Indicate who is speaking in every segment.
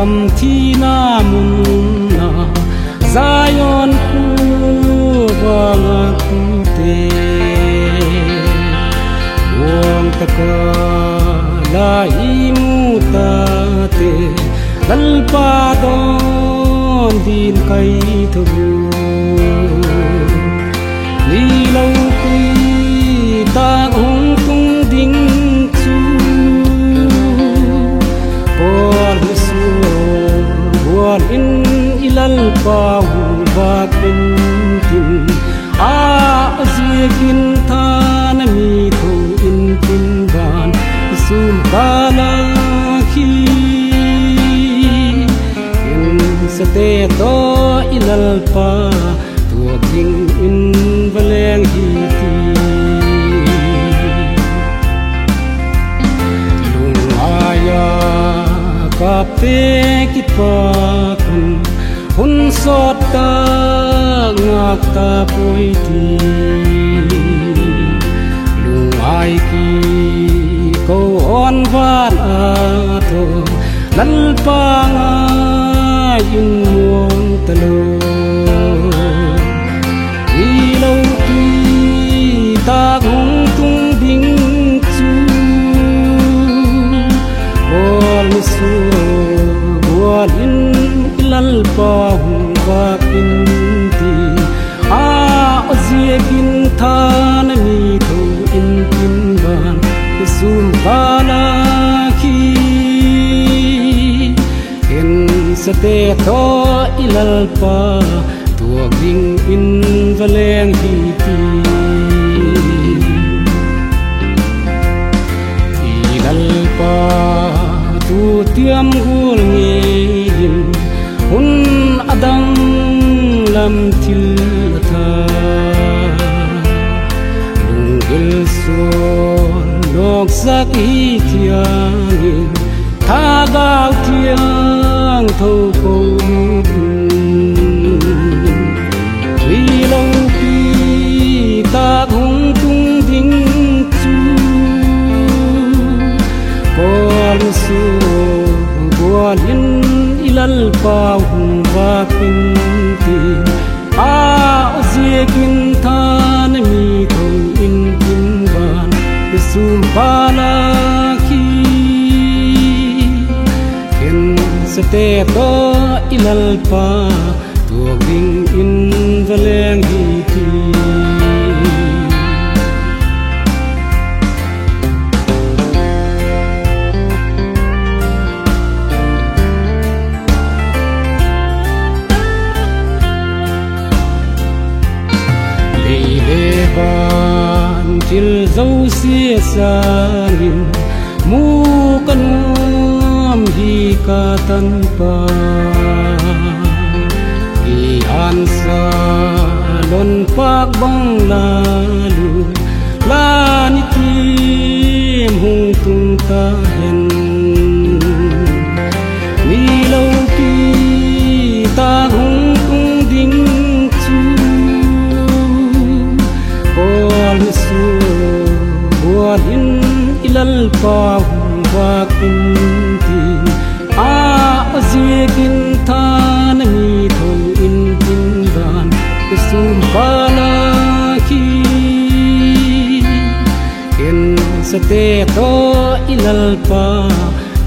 Speaker 1: gam thi na mun na Zion ku wanga ku te wong taka la imu ta te lalpa don din kai thu li lâu kui ta hong tung ding chu por in ilal pa hu ba tin tin a azigin than mi thu in tin ban sum bala khi in sate to ilal pa tu ding in valeng hi ti lung aya kapte kit pa kun hun sot ta ngak ta poi ti lung ai ki ko on van a tho lal pa nga yung muang talo i lâu ki ta hong tung ding chu bol su in ilal pa hu ba kin ti a azigin than mi thu in tin ban sum bala khi in sate to ilal pa tu ding in valeng hi ti ilal pa tu tiam gul ngi hun adang lam thil tha lung gil so lok sak hi thiang tha gao thiang tho ko wi lâu pi ta hong tung ding chu con su buồn in ilal pa hu ba kin ti a azigin than mi thu in tin ban sum bala khi ken sate to ilal pa tu ding in valeng hi ti ban til dấu xia sang mu kan ngam hi ka tan pa hi an sa lon pak bang la lu la ni tim hung tung ta hen mi lâu ki ta hung tung ding chu su buồn in ilal pa hu ba kin ti a azigin than mi thu in tin ban sum bala khi ken sate to ilal pa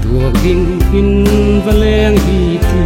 Speaker 1: tu ding in valeng hi ti